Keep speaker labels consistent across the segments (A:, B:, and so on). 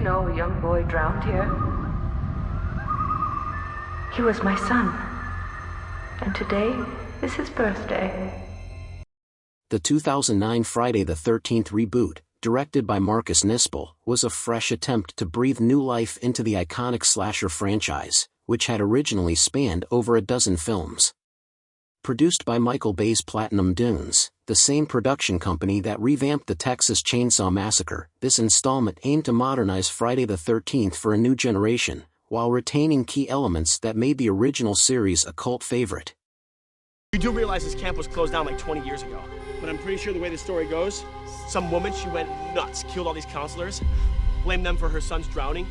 A: know a young boy drowned here? He was my son, and today is his birthday.
B: The 2009 Friday the 13th reboot, directed by Marcus Nispel, was a fresh attempt to breathe new life into the iconic slasher franchise, which had originally spanned over a dozen films. Produced by Michael Bay's Platinum Dunes, the same production company that revamped the Texas Chainsaw Massacre, this installment aimed to modernize Friday the 13th for a new generation, while retaining key elements that made the original series a cult favorite.
C: You do realize this camp was closed down like 20 years ago, but I'm pretty sure the way the story goes, some woman, she went nuts, killed all these counselors, blamed them for her son's drowning.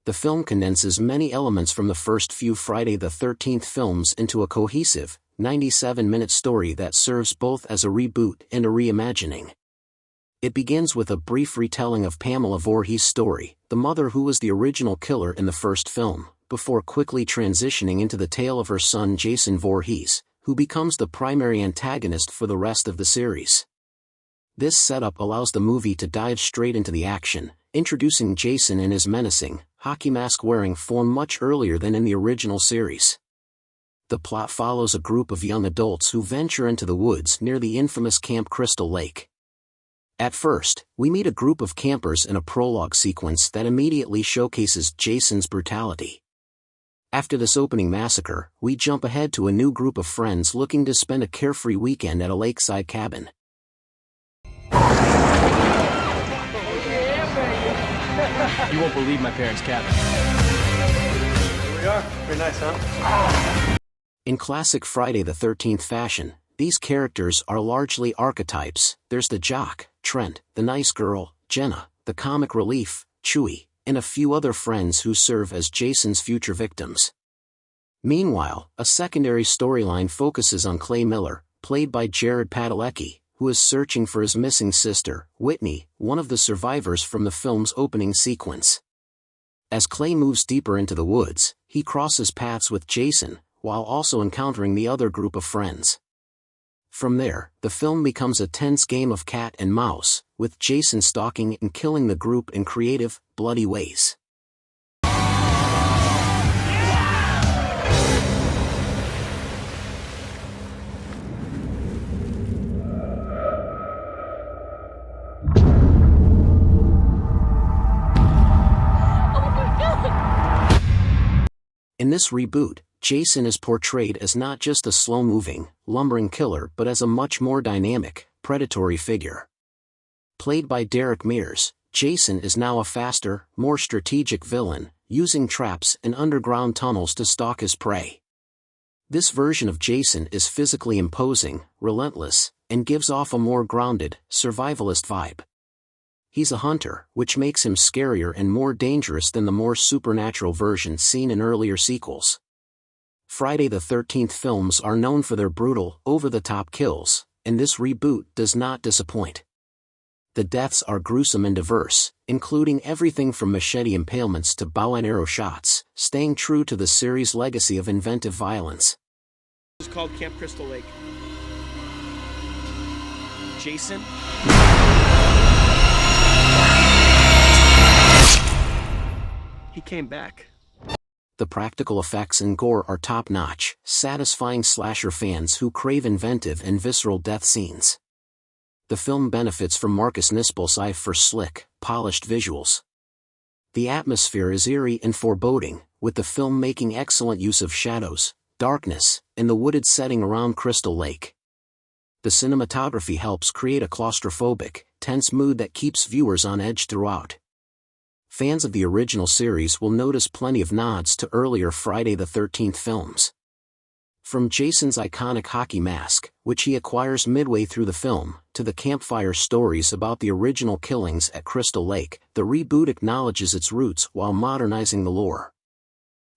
B: The film condenses many elements from the first few Friday the 13th films into a cohesive, 97-minute story that serves both as a reboot and a reimagining. It begins with a brief retelling of Pamela Voorhees' story, the mother who was the original killer in the first film, before quickly transitioning into the tale of her son Jason Voorhees, who becomes the primary antagonist for the rest of the series. This setup allows the movie to dive straight into the action, introducing Jason in his menacing, hockey mask-wearing form much earlier than in the original series. The plot follows a group of young adults who venture into the woods near the infamous Camp Crystal Lake. At first, we meet a group of campers in a prologue sequence that immediately showcases Jason's brutality. After this opening massacre, we jump ahead to a new group of friends looking to spend a carefree weekend at a lakeside cabin.
D: You won't believe my parents' cabin.
C: Here we are. Very nice, huh?
B: In classic Friday the 13th fashion, these characters are largely archetypes. There's the jock, Trent, the nice girl, Jenna, the comic relief, Chewie, and a few other friends who serve as Jason's future victims. Meanwhile, a secondary storyline focuses on Clay Miller, played by Jared Padalecki, who is searching for his missing sister, Whitney, one of the survivors from the film's opening sequence. As Clay moves deeper into the woods, he crosses paths with Jason, while also encountering the other group of friends. From there, the film becomes a tense game of cat and mouse, with Jason stalking and killing the group in creative, bloody ways. In this reboot, Jason is portrayed as not just a slow-moving, lumbering killer but as a much more dynamic, predatory figure. Played by Derek Mears, Jason is now a faster, more strategic villain, using traps and underground tunnels to stalk his prey. This version of Jason is physically imposing, relentless, and gives off a more grounded, survivalist vibe. He's a hunter, which makes him scarier and more dangerous than the more supernatural versions seen in earlier sequels. Friday the 13th films are known for their brutal, over-the-top kills, and this reboot does not disappoint. The deaths are gruesome and diverse, including everything from machete impalements to bow and arrow shots, staying true to the series' legacy of inventive violence.
C: It's called Camp Crystal Lake. Jason? He came back.
B: The practical effects and gore are top-notch, satisfying slasher fans who crave inventive and visceral death scenes. The film benefits from Marcus Nispel's eye for slick, polished visuals. The atmosphere is eerie and foreboding, with the film making excellent use of shadows, darkness, and the wooded setting around Crystal Lake. The cinematography helps create a claustrophobic, tense mood that keeps viewers on edge throughout. Fans of the original series will notice plenty of nods to earlier Friday the 13th films. From Jason's iconic hockey mask, which he acquires midway through the film, to the campfire stories about the original killings at Crystal Lake, the reboot acknowledges its roots while modernizing the lore.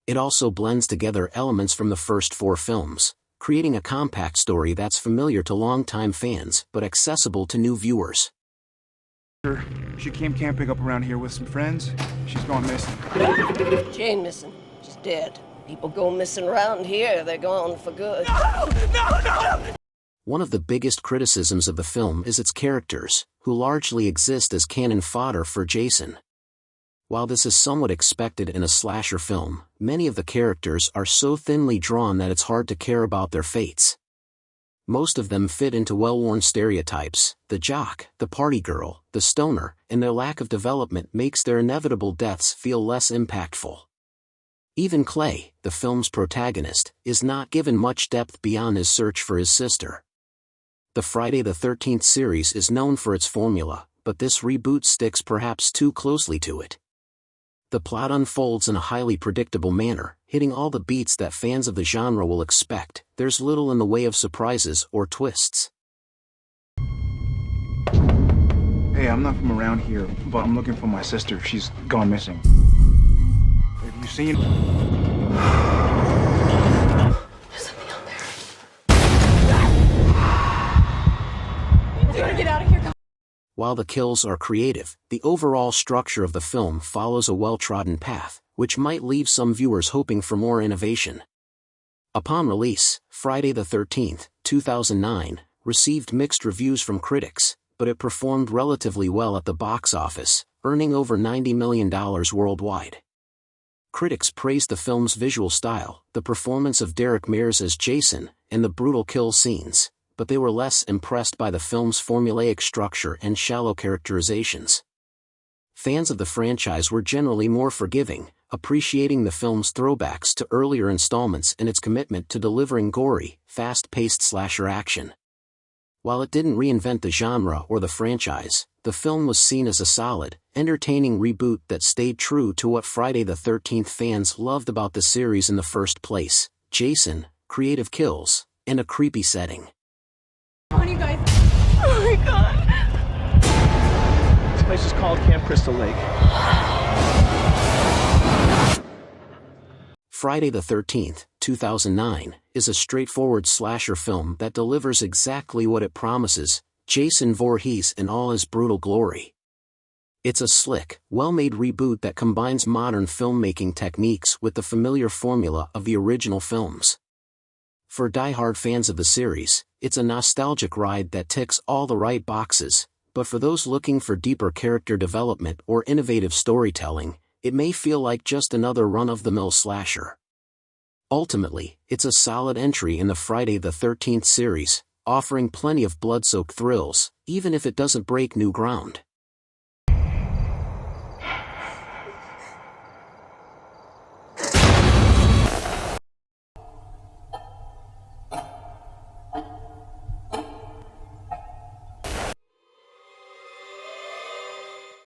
B: It also blends together elements from the first 4 films, creating a compact story that's familiar to longtime fans but accessible to new viewers.
E: She came camping up around here with some friends. She's gone missing.
F: She ain't missing. She's dead. People go missing around here. They're gone for good.
C: No!
B: One of the biggest criticisms of the film is its characters, who largely exist as cannon fodder for Jason. While this is somewhat expected in a slasher film, many of the characters are so thinly drawn that it's hard to care about their fates. Most of them fit into well-worn stereotypes: the jock, the party girl, the stoner, and their lack of development makes their inevitable deaths feel less impactful. Even Clay, the film's protagonist, is not given much depth beyond his search for his sister. The Friday the 13th series is known for its formula, but this reboot sticks perhaps too closely to it. The plot unfolds in a highly predictable manner, hitting all the beats that fans of the genre will expect. There's little in the way of surprises or twists.
E: Hey, I'm not from around here, but I'm looking for my sister. She's gone missing. Have you seen...
F: There's something out there. We gotta get out of here.
B: While the kills are creative, the overall structure of the film follows a well-trodden path, which might leave some viewers hoping for more innovation. Upon release, Friday the 13th, 2009, received mixed reviews from critics, but it performed relatively well at the box office, earning over $90 million worldwide. Critics praised the film's visual style, the performance of Derek Mears as Jason, and the brutal kill scenes, but they were less impressed by the film's formulaic structure and shallow characterizations. Fans of the franchise were generally more forgiving, appreciating the film's throwbacks to earlier installments and its commitment to delivering gory, fast-paced slasher action. While it didn't reinvent the genre or the franchise, the film was seen as a solid, entertaining reboot that stayed true to what Friday the 13th fans loved about the series in the first place: Jason, creative kills, and a creepy setting.
F: Come on, you guys. Oh my god.
C: This place is called Camp Crystal Lake.
B: Friday the 13th, 2009, is a straightforward slasher film that delivers exactly what it promises: Jason Voorhees in all his brutal glory. It's a slick, well-made reboot that combines modern filmmaking techniques with the familiar formula of the original films. For die-hard fans of the series, it's a nostalgic ride that ticks all the right boxes, but for those looking for deeper character development or innovative storytelling, it may feel like just another run-of-the-mill slasher. Ultimately, it's a solid entry in the Friday the 13th series, offering plenty of blood-soaked thrills, even if it doesn't break new ground.